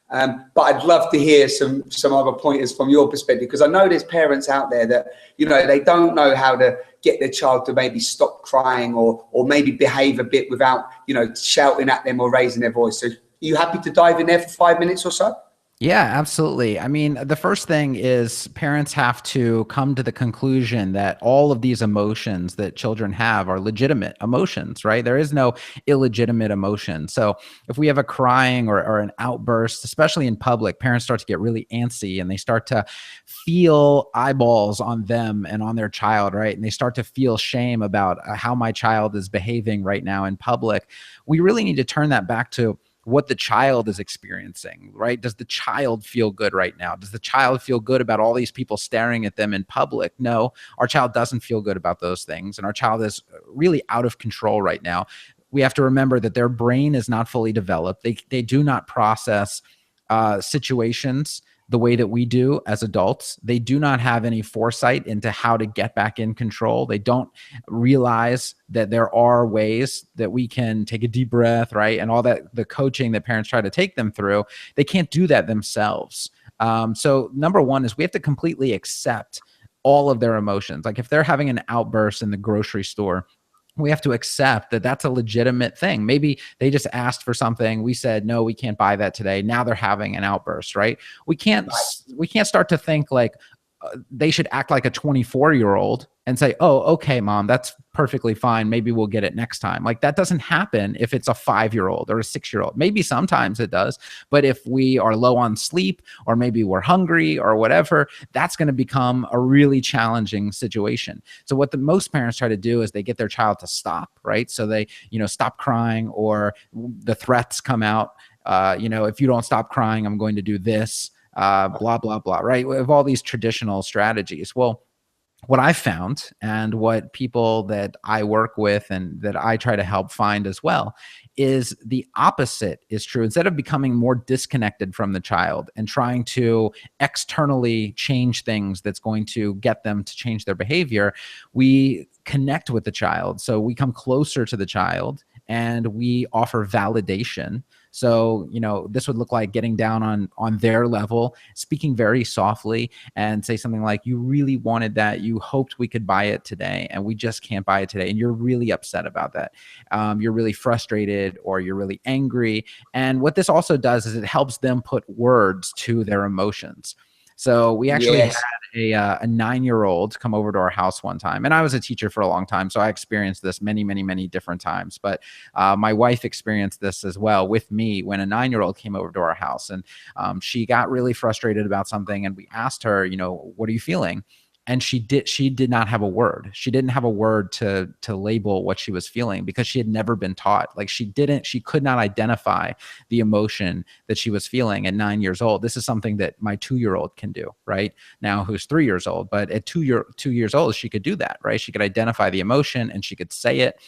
But I'd love to hear some other pointers from your perspective, because I know there's parents out there that, you know, they don't know how to get their child to maybe stop crying or maybe behave a bit without, you know, shouting at them or raising their voice. So are you happy to dive in there for 5 minutes or so? Yeah, absolutely. I mean, the first thing is parents have to come to the conclusion that all of these emotions that children have are legitimate emotions, right? There is no illegitimate emotion. So if we have a crying or an outburst, especially in public, parents start to get really antsy and they start to feel eyeballs on them and on their child, right? And they start to feel shame about how my child is behaving right now in public. We really need to turn that back to what the child is experiencing, right? Does the child feel good right now? Does the child feel good about all these people staring at them in public? No, our child doesn't feel good about those things. And our child is really out of control right now. We have to remember that their brain is not fully developed. They do not process situations the way that we do as adults. They do not have any foresight into how to get back in control. They don't realize that there are ways that we can take a deep breath, right? And all that, the coaching that parents try to take them through, they can't do that themselves. So number one is we have to completely accept all of their emotions. Like if they're having an outburst in the grocery store, we have to accept that that's a legitimate thing. Maybe they just asked for something. We said, no, we can't buy that today. Now they're having an outburst, right? We can't start to think like they should act like a 24-year-old and say, oh, okay, mom, that's perfectly fine. Maybe we'll get it next time. Like that doesn't happen if it's a 5-year-old or a 6-year-old. Maybe sometimes it does, but if we are low on sleep or maybe we're hungry or whatever, that's going to become a really challenging situation. So what the most parents try to do is they get their child to stop, right? So they, stop crying, or the threats come out. If you don't stop crying, I'm going to do this. Blah, blah, blah, right? We have all these traditional strategies. Well, what I found and what people that I work with and that I try to help find as well is the opposite is true. Instead of becoming more disconnected from the child and trying to externally change things that's going to get them to change their behavior, we connect with the child. So we come closer to the child and we offer validation. So, this would look like getting down on their level, speaking very softly, and say something like, you really wanted that. You hoped we could buy it today, and we just can't buy it today. And you're really upset about that. You're really frustrated, or you're really angry. And what this also does is it helps them put words to their emotions. So we actually had a 9-year-old come over to our house one time, and I was a teacher for a long time, so I experienced this many, many, many different times. But my wife experienced this as well with me when a 9-year-old came over to our house, and she got really frustrated about something, and we asked her, what are you feeling? And she did not have a word. She didn't have a word to label what she was feeling because she had never been taught. Like she could not identify the emotion that she was feeling at 9 years old. This is something that my 2-year-old can do right now, who's 3 years old. But at 2 years old, she could do that, right? She could identify the emotion and she could say it.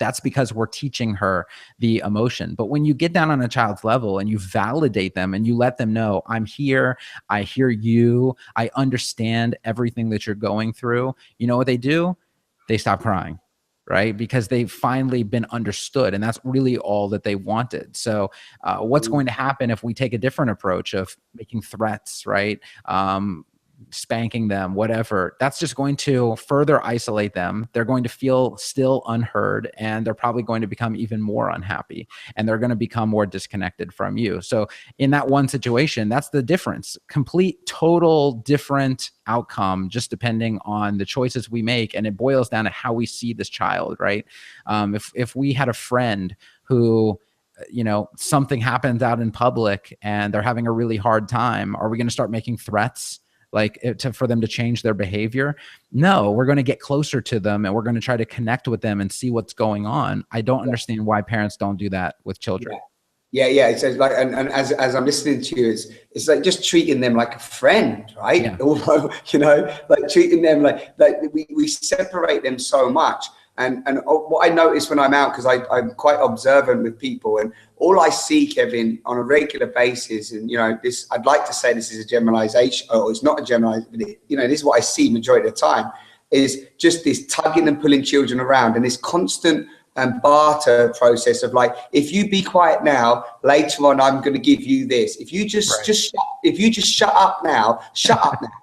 That's because we're teaching her the emotion. But when you get down on a child's level and you validate them and you let them know, I'm here, I hear you, I understand everything that you're going through, you know what they do? They stop crying, right? Because they've finally been understood, and that's really all that they wanted. So what's going to happen if we take a different approach of making threats, right? Spanking them, whatever, that's just going to further isolate them. They're going to feel still unheard, and they're probably going to become even more unhappy, and they're going to become more disconnected from you. So in that one situation, that's the difference. Complete, total different outcome, just depending on the choices we make. And it boils down to how we see this child, right? If we had a friend who, you know, something happens out in public and they're having a really hard time, are we going to start making threats for them to change their behavior? No, we're going to get closer to them and we're going to try to connect with them and see what's going on. I don't understand why parents don't do that with children. Yeah. It's like, and as I'm listening to you, it's like just treating them like a friend, right? Yeah. Although, you know, like treating them like we separate them so much. And what I notice when I'm out, because I'm quite observant with people, and all I see, Kevin, on a regular basis, and, you know, this, I'd like to say this is a generalization, or it's not a generalization, but you know, this is what I see majority of the time, is just this tugging and pulling children around, and this constant barter process of like, if you be quiet now, later on I'm going to give you this. If you just shut up now,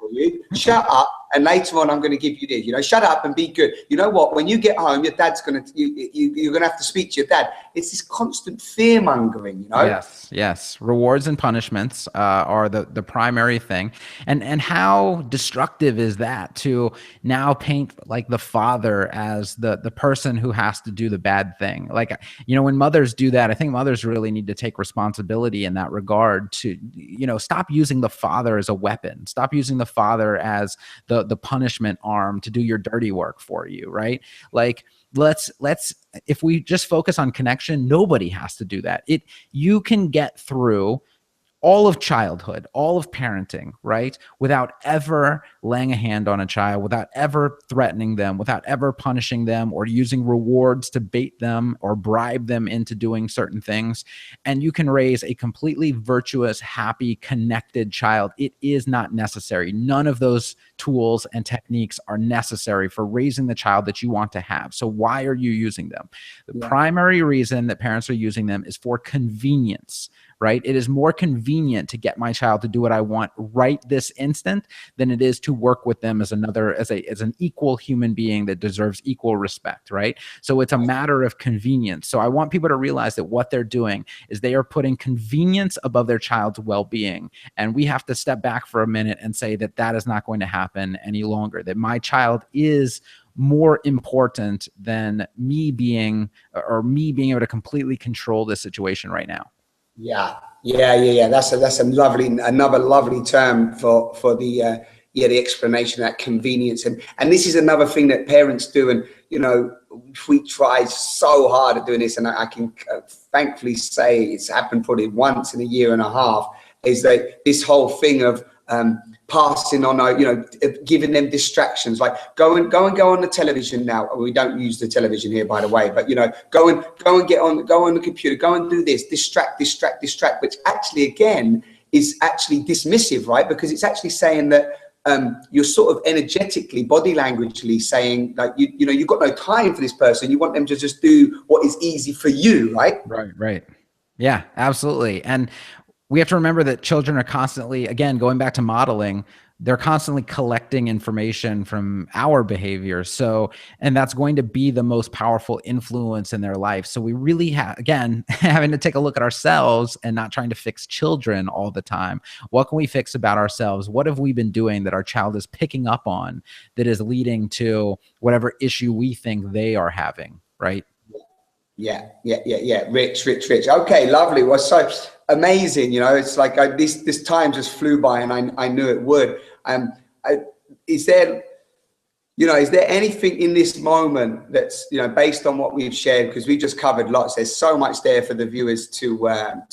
will you? Shut up, and later on I'm going to give you this. You know, shut up and be good. You know what? When you get home, your dad's going to you're going to have to speak to your dad. It's this constant fear mongering. You know. Yes. Rewards and punishments are the primary thing, and how destructive is that to now paint like the father as the person who has to do the bad thing? Like, you know, when mothers do that, I think mothers really need to take responsibility in that regard to, you know, stop using the father as a weapon. Stop using the father as the punishment arm to do your dirty work for you, right? Like, let's if we just focus on connection, nobody has to do that. You can get through all of childhood, all of parenting, right, without ever laying a hand on a child, without ever threatening them, without ever punishing them or using rewards to bait them or bribe them into doing certain things. And you can raise a completely virtuous, happy, connected child. It is not necessary. None of those tools and techniques are necessary for raising the child that you want to have. So why are you using them? The primary reason that parents are using them is for convenience, right? It is more convenient to get my child to do what I want right this instant than it is to work with them as an equal human being that deserves equal respect, right? So it's a matter of convenience. So I want people to realize that what they're doing is they are putting convenience above their child's well-being. And we have to step back for a minute and say that that is not going to happen any longer, that my child is more important than me being able to completely control this situation right now. Yeah. That's another lovely term for the explanation of that convenience. And this is another thing that parents do. And, you know, we try so hard at doing this, and I can thankfully say it's happened probably once in a year and a half, is that this whole thing of passing on, you know, giving them distractions, like go on the television now. We don't use the television here, by the way, but, you know, go on the computer, go and do this, distract, which actually, again, is actually dismissive, right? Because it's actually saying that you're sort of energetically, body languagely saying, like, you know, you've got no time for this person. You want them to just do what is easy for you, right? Right. Yeah, absolutely. And we have to remember that children are constantly, again, going back to modeling, they're constantly collecting information from our behavior. So, and that's going to be the most powerful influence in their life. So we really again, having to take a look at ourselves and not trying to fix children all the time. What can we fix about ourselves? What have we been doing that our child is picking up on that is leading to whatever issue we think they are having, right? Yeah. Rich. Okay, lovely. Well, so amazing. You know, it's like this time just flew by, and I knew it would. Is there Is there anything in this moment that's, based on what we've shared, because we just covered lots, there's so much there for the viewers to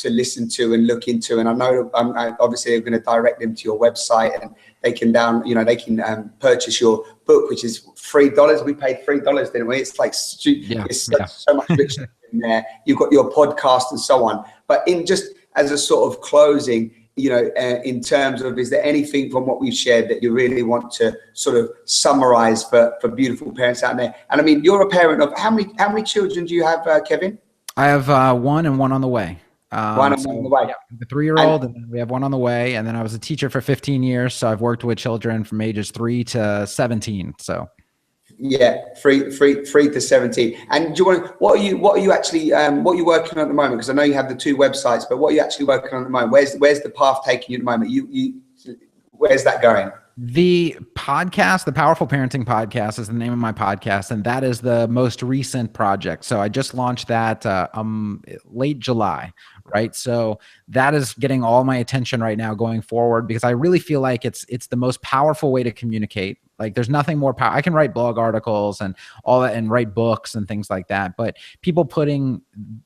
listen to and look into. And I know obviously they're going to direct them to your website, and they can purchase your book, which is $3. We paid $3, didn't we? It's like, so much richer in there. You've got your podcast and so on. But in just as a sort of closing, in terms of, is there anything from what we've shared that you really want to sort of summarize for beautiful parents out there? And I mean, you're a parent of how many children do you have, Kevin? I have one and one on the way. One on the way. Yeah, the 3-year-old, and then we have one on the way. And then I was a teacher for 15 years, so I've worked with children from ages 3 to 17. So. Yeah, 3 to 17. And do you want? What are you working on at the moment? Because I know you have the 2 websites, but what are you actually working on at the moment? Where's the path taking you at the moment? Where's that going? The podcast, the Powerful Parenting Podcast, is the name of my podcast, and that is the most recent project. So I just launched that late July, right? So that is getting all my attention right now going forward, because I really feel like it's the most powerful way to communicate. Like, there's nothing more powerful. I can write blog articles and all that, and write books and things like that. But people putting,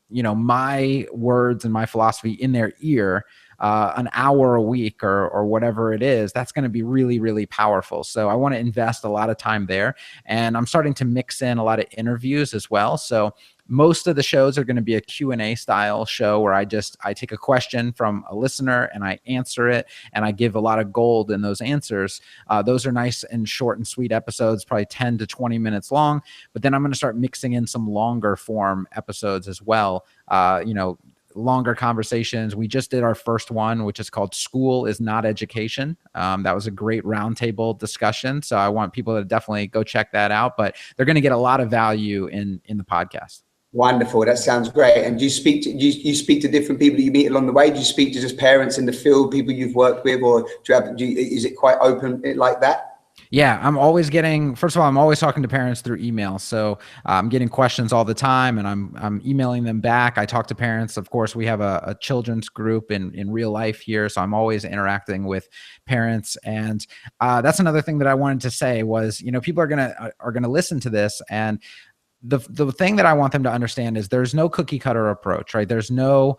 my words and my philosophy in their ear, an hour a week or whatever it is, that's going to be really, really powerful. So I want to invest a lot of time there. And I'm starting to mix in a lot of interviews as well. So most of the shows are going to be a Q&A style show where I take a question from a listener and I answer it, and I give a lot of gold in those answers. Those are nice and short and sweet episodes, probably 10 to 20 minutes long. But then I'm going to start mixing in some longer form episodes as well. Longer conversations. We just did our first one, which is called School is Not Education. That was a great roundtable discussion. So I want people to definitely go check that out, but they're going to get a lot of value in the podcast. Wonderful. That sounds great. And do you speak to different people that you meet along the way? Do you speak to just parents in the field, people you've worked with, or is it quite open like that? Yeah, I'm always talking to parents through email. So I'm getting questions all the time, and I'm emailing them back. I talk to parents. Of course, we have a children's group in real life here. So I'm always interacting with parents. And that's another thing that I wanted to say was, people are going to listen to this, and the thing that I want them to understand is there's no cookie cutter approach, right? There's no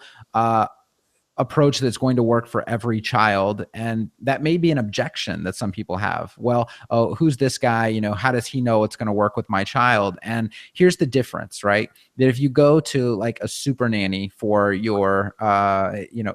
approach that's going to work for every child. And that may be an objection that some people have. Well, oh, who's this guy? How does he know it's going to work with my child? And here's the difference, right? That if you go to like a super nanny for your,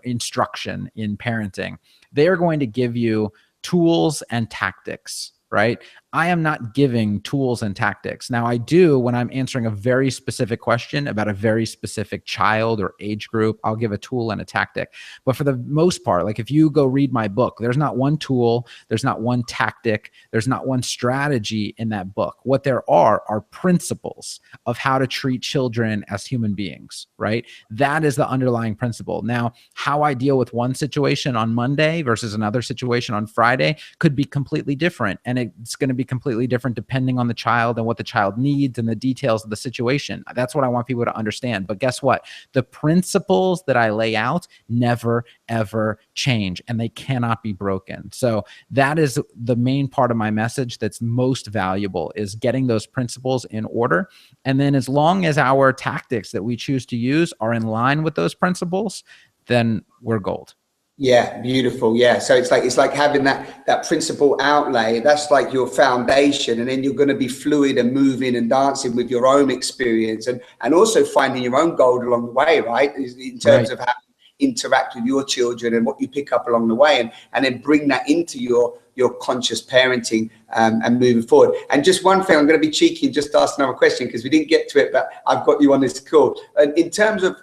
instruction in parenting, they are going to give you tools and tactics, right? I am not giving tools and tactics. Now, I do when I'm answering a very specific question about a very specific child or age group, I'll give a tool and a tactic. But for the most part, like if you go read my book, there's not one tool, there's not one tactic, there's not one strategy in that book. What there are principles of how to treat children as human beings, right? That is the underlying principle. Now, how I deal with one situation on Monday versus another situation on Friday could be completely different. And it's going to be completely different depending on the child and what the child needs and the details of the situation. That's what I want people to understand. But guess what? The principles that I lay out never, ever change, and they cannot be broken. So that is the main part of my message that's most valuable, is getting those principles in order. And then as long as our tactics that we choose to use are in line with those principles, then we're gold. Yeah, beautiful. Yeah. So it's like having that principle outlay. That's like your foundation, and then you're going to be fluid and moving and dancing with your own experience, and also finding your own gold along the way, right? In terms of how you interact with your children and what you pick up along the way, and then bring that into your conscious parenting and moving forward. And just one thing, I'm going to be cheeky and just ask another question because we didn't get to it, but I've got you on this call. In terms of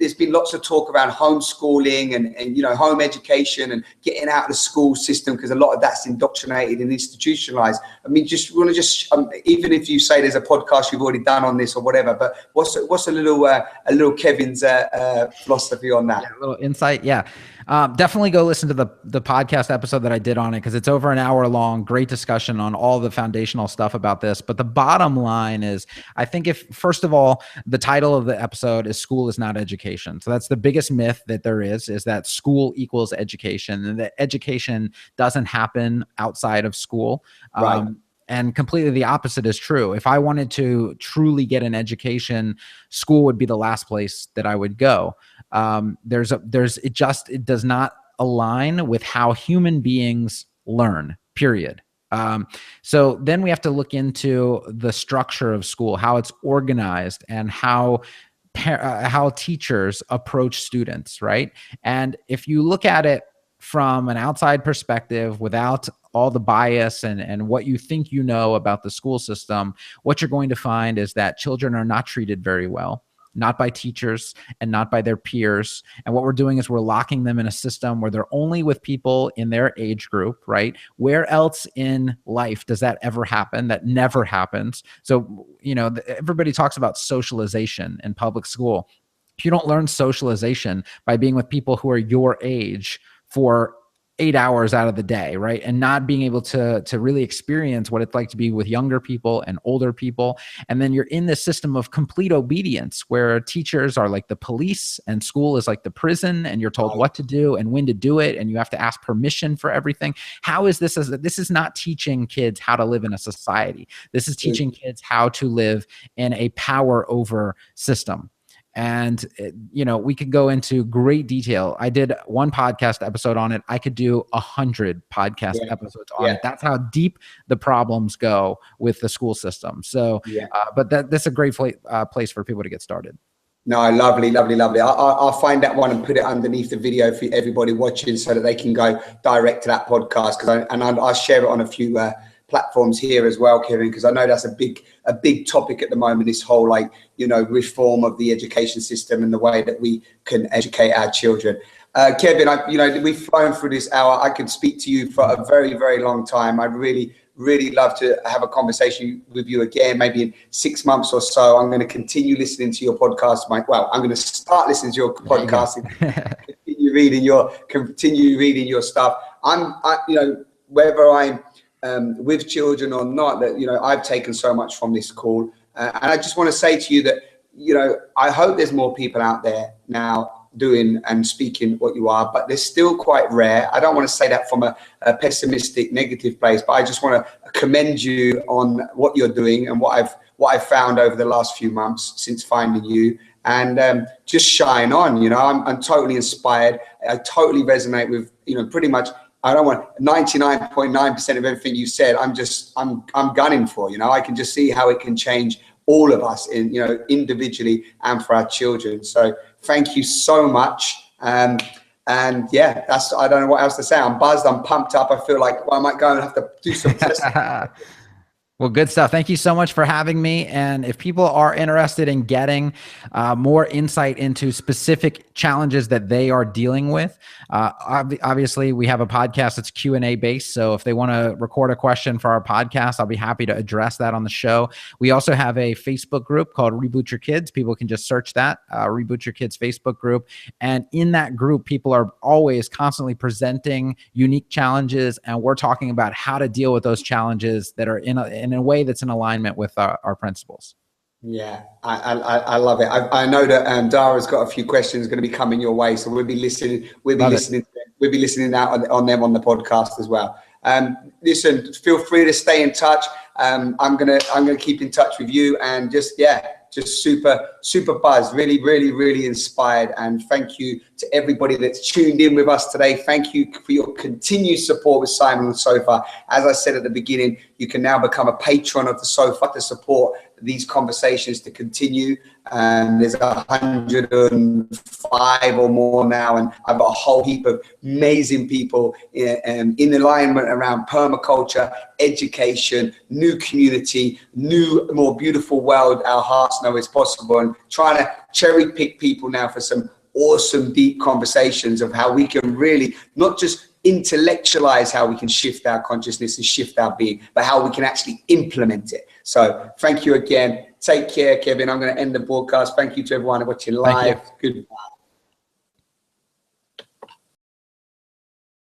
there's been lots of talk around homeschooling and home education and getting out of the school system, because a lot of that's indoctrinated and institutionalized. I mean, even if you say there's a podcast you've already done on this or whatever, but what's a little Kevin's philosophy on that? Yeah, a little insight. Yeah. Definitely go listen to the podcast episode that I did on it, because it's over an hour long. Great discussion on all the foundational stuff about this. But the bottom line is, I think first of all, the title of the episode is School is Not Education. So that's the biggest myth that there is that school equals education, and that education doesn't happen outside of school. Right. And completely the opposite is true. If I wanted to truly get an education, school would be the last place that I would go. It does not align with how human beings learn, period. So then we have to look into the structure of school, how it's organized, and how teachers approach students, right? And if you look at it from an outside perspective, without all the bias and what you think you know about the school system, what you're going to find is that children are not treated very well, not by teachers and not by their peers. And what we're doing is we're locking them in a system where they're only with people in their age group, right? Where else in life does that ever happen? That never happens. So, everybody talks about socialization in public school. You don't learn socialization by being with people who are your age for 8 hours out of the day, right? And not being able to really experience what it's like to be with younger people and older people. And then you're in this system of complete obedience where teachers are like the police and school is like the prison, and you're told what to do and when to do it, and you have to ask permission for everything. How is this? This is not teaching kids how to live in a society. This is teaching kids how to live in a power over system. And, we could go into great detail. I did one podcast episode on it. I could do 100 podcast episodes on it. That's how deep the problems go with the school system. So, but that's a great place for people to get started. No, lovely, lovely, lovely. I'll find that one and put it underneath the video for everybody watching so that they can go direct to that podcast. I'll share it on a few platforms here as well, Kevin, because I know that's a big topic at the moment, this whole reform of the education system and the way that we can educate our children. Kevin, we've flown through this hour. I could speak to you for a very, very long time. I'd really love to have a conversation with you again, maybe in 6 months or so. I'm going to continue listening to your podcast. I'm going to start listening to your podcast and continue reading your stuff. Whether I'm with children or not, that I've taken so much from this call, and I just want to say to you that I hope there's more people out there now doing and speaking what you are, but they're still quite rare. I don't want to say that from a pessimistic, negative place, but I just want to commend you on what you're doing and what I've found over the last few months since finding you, and just shine on. I'm totally inspired. I totally resonate with pretty much. I don't want 99.9% of everything you said. I'm gunning for. I can just see how it can change all of us individually and for our children. So thank you so much. I don't know what else to say. I'm buzzed. I'm pumped up. I feel like I might go and have to do some testing. Well, good stuff. Thank you so much for having me. And if people are interested in getting more insight into specific challenges that they are dealing with, obviously we have a podcast that's Q&A based. So if they want to record a question for our podcast, I'll be happy to address that on the show. We also have a Facebook group called Reboot Your Kids. People can just search that, Reboot Your Kids Facebook group. And in that group, people are always constantly presenting unique challenges. And we're talking about how to deal with those challenges that are in a way that's in alignment with our principles. Yeah, I love it. I know that DARA's got a few questions going to be coming your way, so we'll be listening. We'll be listening out on them on the podcast as well. Listen, feel free to stay in touch. I'm gonna keep in touch with you, and just super buzzed, really inspired. And thank you to everybody that's tuned in with us today. Thank you for your continued support with Simon on the Sofa. As I said at the beginning, you can now become a patron of the Sofa to support these conversations to continue. There's 105 or more now, and I've got a whole heap of amazing people in alignment around permaculture, education, new community, new, more beautiful world our hearts know is possible, and trying to cherry pick people now for some awesome deep conversations of how we can really not just intellectualize how we can shift our consciousness and shift our being, but how we can actually implement it. So thank you again. Take care, Kevin. I'm going to end the broadcast. Thank you to everyone watching live. Goodbye.